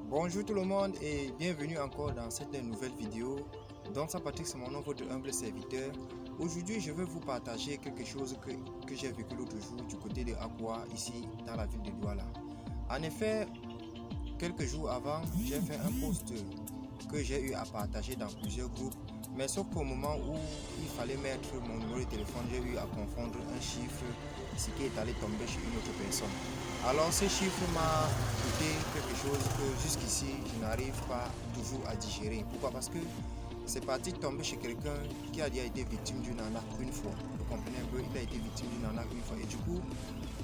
Bonjour tout le monde et bienvenue encore dans cette nouvelle vidéo. Donc ça Patrick, c'est mon nom, votre humble serviteur. Aujourd'hui, je vais vous partager quelque chose que j'ai vécu l'autre jour du côté de Akwa, ici dans la ville de Douala. En effet, quelques jours avant, j'ai fait un post que j'ai eu à partager dans plusieurs groupes. Mais sauf qu'au moment où il fallait mettre mon numéro de téléphone, j'ai eu à confondre un chiffre, ce qui est allé tomber chez une autre personne. Alors ce chiffre m'a coûté quelque chose que jusqu'ici je n'arrive pas toujours à digérer. Pourquoi? Parce que c'est parti tomber chez quelqu'un qui a déjà été victime d'une arnaque une fois. Vous comprenez un peu, il a été victime d'une arnaque une fois. Et du coup,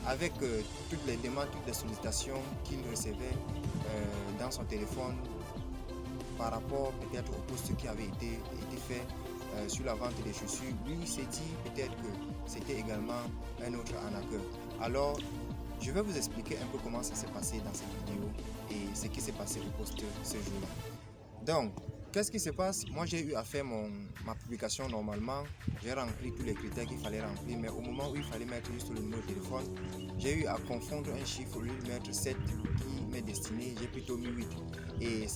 avec toutes les demandes, toutes les sollicitations qu'il recevait dans son téléphone par rapport peut-être au poste qui avait été fait sur la vente des chaussures, lui il s'est dit peut-être que c'était également un autre arnaqueur. Alors, je vais vous expliquer un peu comment ça s'est passé dans cette vidéo et ce qui s'est passé au poste ce jour-là. Donc, qu'est-ce qui se passe? Moi, j'ai eu à faire ma publication normalement. J'ai rempli tous les critères qu'il fallait remplir, mais au moment où il fallait mettre juste le numéro de téléphone, j'ai eu à confondre un chiffre, au lieu de mettre 7 qui m'est destiné, j'ai plutôt mis 8. Et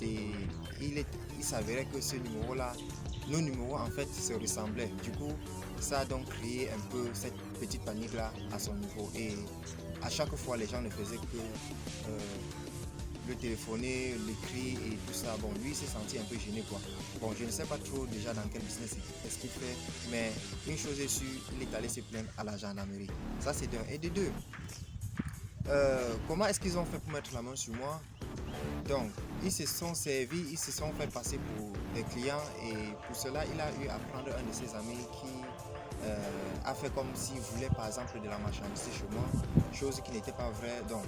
il s'avérait que ce numéro-là, nos numéros en fait se ressemblaient. Du coup, ça a donc créé un peu cette petite panique-là à son niveau. Et à chaque fois, les gens ne faisaient que le téléphoner, l'écrit et tout ça. Bon, lui, il s'est senti un peu gêné, quoi. Bon, je ne sais pas trop déjà dans quel business est-ce qu'il fait, mais une chose est sûre, il est allé se plaindre à la gendarmerie. Ça, c'est d'un. Et de deux, comment est-ce qu'ils ont fait pour mettre la main sur moi? Donc, ils se sont servis, ils se sont fait passer pour des clients et pour cela, il a eu à prendre un de ses amis qui a fait comme s'il voulait par exemple de la marchandise chez moi, chose qui n'était pas vraie. Donc,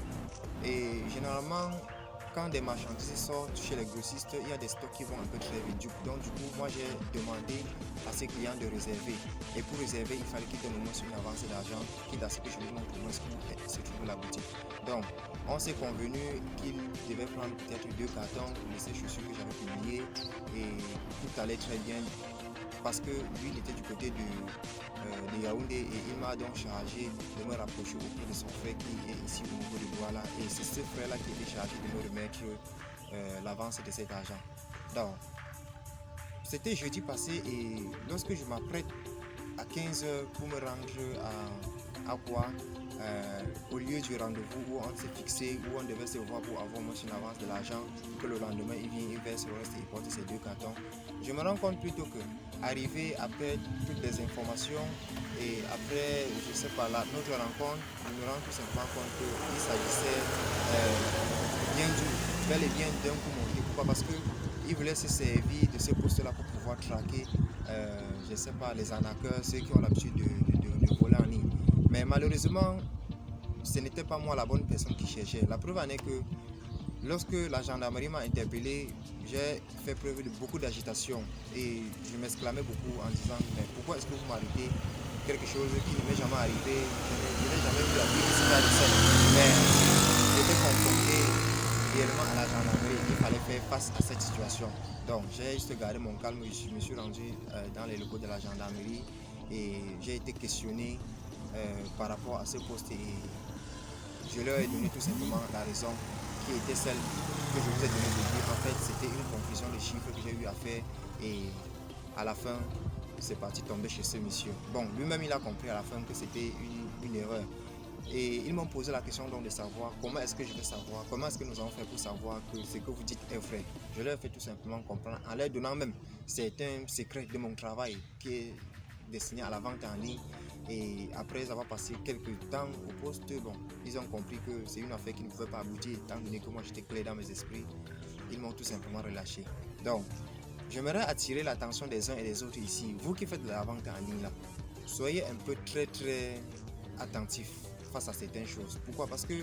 et généralement, quand des marchandises sortent chez les grossistes, il y a des stocks qui vont un peu très vite. Donc, du coup, moi j'ai demandé à ses clients de réserver. Et pour réserver, il fallait qu'ils donnent au moins une avance d'argent, quitte à ce que je lui montre au moins où se trouve la boutique. Donc, on s'est convenu qu'il devait prendre peut-être 2 cartons de ces chaussures que j'avais publiées et tout allait très bien parce que lui il était du côté de Yaoundé et il m'a donc chargé de me rapprocher auprès de son frère qui est ici au niveau de Douala et c'est ce frère là qui était chargé de me remettre l'avance de cet argent. Donc c'était jeudi passé et lorsque je m'apprête à 15 h pour me rendre à quoi au lieu du rendez-vous où on s'est fixé, où on devait se voir pour avoir une avance de l'argent, que le lendemain il vient, il verse le reste et il porte ses 2 cartons. Je me rends compte plutôt que arrivé après toutes les informations et après, je sais pas, notre rencontre, je me rends tout simplement compte qu'il s'agissait bien bel et bien d'un coup monté. Pourquoi? Parce qu'il voulait se servir de ce poste-là pour pouvoir traquer, je ne sais pas, les arnaqueurs, ceux qui ont l'habitude de voler en ligne. Mais malheureusement, ce n'était pas moi la bonne personne qui cherchait. La preuve en est que lorsque la gendarmerie m'a interpellé, j'ai fait preuve de beaucoup d'agitation et je m'exclamais beaucoup en disant mais pourquoi est-ce que vous m'arrêtez quelque chose qui ne m'est jamais arrivé, je n'ai jamais vu la vie ici à l'essai. Mais j'étais confronté réellement à la gendarmerie, il fallait faire face à cette situation. Donc j'ai juste gardé mon calme, je me suis rendu dans les locaux de la gendarmerie et j'ai été questionné par rapport à ce poste et je leur ai donné tout simplement la raison qui était celle que je vous ai donnée de dire. En fait, c'était une confusion de chiffres que j'ai eu à faire et à la fin, c'est parti tomber chez ce monsieur. Bon, lui-même, il a compris à la fin que c'était une erreur. Et ils m'ont posé la question donc de savoir comment est-ce que je vais savoir, comment est-ce que nous allons faire pour savoir que ce que vous dites est vrai. Je leur ai fait tout simplement comprendre en leur donnant même certains secrets de mon travail qui est destiné à la vente en ligne. Et après avoir passé quelques temps au poste, bon, ils ont compris que c'est une affaire qui ne pouvait pas aboutir étant donné que moi j'étais clair dans mes esprits. Ils m'ont tout simplement relâché. Donc, j'aimerais attirer l'attention des uns et des autres ici. Vous qui faites de la vente en ligne là, soyez un peu très attentifs face à certaines choses. Pourquoi? Parce que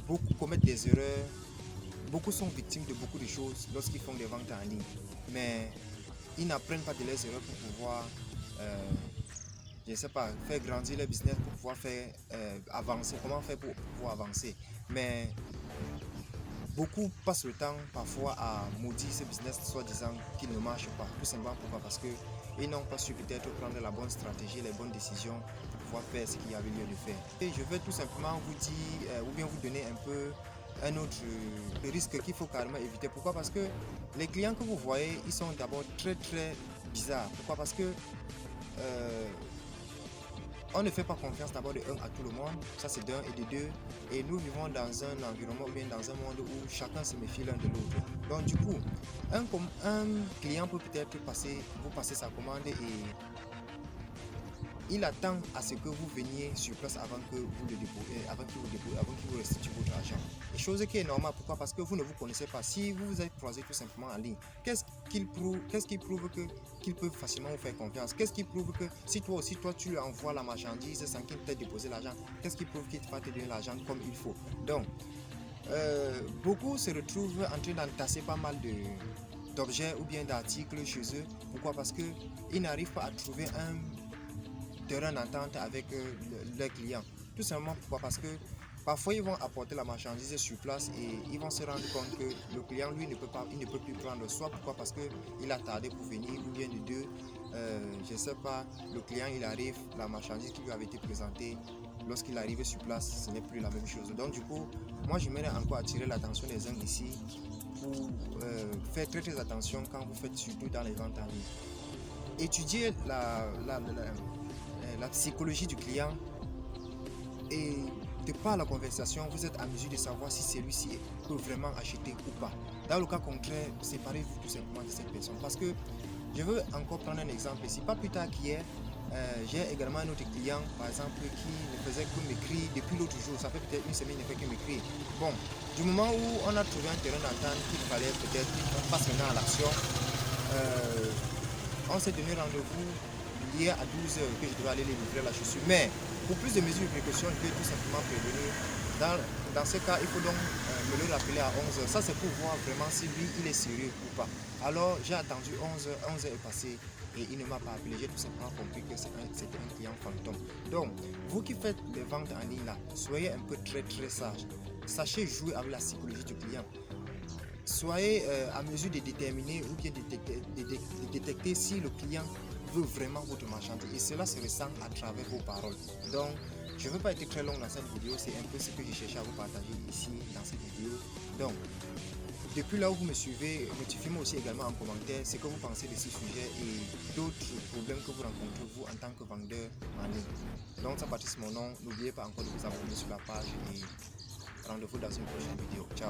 beaucoup commettent des erreurs, beaucoup sont victimes de beaucoup de choses lorsqu'ils font des ventes en ligne. Mais ils n'apprennent pas de leurs erreurs pour pouvoir, je ne sais pas, faire grandir leur business, pour pouvoir faire avancer. Comment faire pour pouvoir avancer? Mais beaucoup passent le temps parfois à maudire ce business, soit disant qu'il ne marche pas. Tout simplement pourquoi? Parce qu'ils n'ont pas su peut-être prendre la bonne stratégie, les bonnes décisions pour pouvoir faire ce qu'il y avait lieu de faire. Et je vais tout simplement vous dire, ou bien vous donner un peu un autre risque qu'il faut carrément éviter. Pourquoi? Parce que les clients que vous voyez, ils sont d'abord très bizarres. Pourquoi? Parce que on ne fait pas confiance d'abord de un à tout le monde, ça c'est d'un, et de deux, et nous vivons dans un environnement ou bien dans un monde où chacun se méfie l'un de l'autre. Donc du coup, un client peut peut-être vous passer sa commande et il attend à ce que vous veniez sur place avant que vous le déposiez, avant qu'il vous restitue votre argent. Et chose qui est normale, pourquoi? Parce que vous ne vous connaissez pas. Si vous vous êtes croisé tout simplement en ligne, qu'est-ce qui prouve qu'il peut facilement vous faire confiance? Qu'est-ce qui prouve que si toi aussi tu lui envoies la marchandise sans qu'il t'ait déposé l'argent, qu'est-ce qui prouve qu'il va te donner l'argent comme il faut? Donc, beaucoup se retrouvent en train d'entasser pas mal d'objets ou bien d'articles chez eux. Pourquoi? Parce qu'ils n'arrivent pas à trouver un terrain d'entente avec leurs clients. Tout simplement pourquoi? Parce que parfois ils vont apporter la marchandise sur place et ils vont se rendre compte que le client lui ne peut plus prendre, soit pourquoi? Parce qu'il a tardé pour venir, ou bien de deux, je ne sais pas, le client il arrive, la marchandise qui lui avait été présentée, lorsqu'il arrive sur place, ce n'est plus la même chose. Donc du coup, moi j'aimerais encore attirer l'attention des uns ici pour faire très attention quand vous faites, surtout dans les ventes en ligne. Étudier la psychologie du client, et de par la conversation, vous êtes en mesure de savoir si celui-ci peut vraiment acheter ou pas. Dans le cas contraire, séparez-vous tout simplement de cette personne. Parce que je veux encore prendre un exemple ici. Pas plus tard qu'hier, j'ai également un autre client, par exemple, qui ne faisait que m'écrire depuis l'autre jour. Ça fait peut-être une semaine, il ne fait que m'écrire. Bon, du moment où on a trouvé un terrain d'entente qu'il fallait peut-être qu'on passe maintenant à l'action, on s'est donné rendez-vous hier à 12h que je devais aller les livrer la chaussure. Mais pour plus de mesures de précaution, je vais tout simplement prévenir. Dans ce cas, il faut donc me le rappeler à 11h. Ça, c'est pour voir vraiment si lui, il est sérieux ou pas. Alors, j'ai attendu 11h. 11h est passé et il ne m'a pas appelé. J'ai tout simplement compris que c'était un client fantôme. Donc, vous qui faites des ventes en ligne là, soyez un peu très sage. Sachez jouer avec la psychologie du client. Soyez à mesure de déterminer ou bien de détecter si le client veut vraiment votre marchandise, et cela se ressent à travers vos paroles. Donc, je ne veux pas être très long dans cette vidéo, c'est un peu ce que j'ai cherché à vous partager ici dans cette vidéo. Donc, depuis là où vous me suivez, notifiez-moi aussi également en commentaire ce que vous pensez de ces sujets et d'autres problèmes que vous rencontrez vous en tant que vendeur en ligne. Donc, ça Baptiste mon nom, n'oubliez pas encore de vous abonner sur la page et rendez-vous dans une prochaine vidéo. Ciao.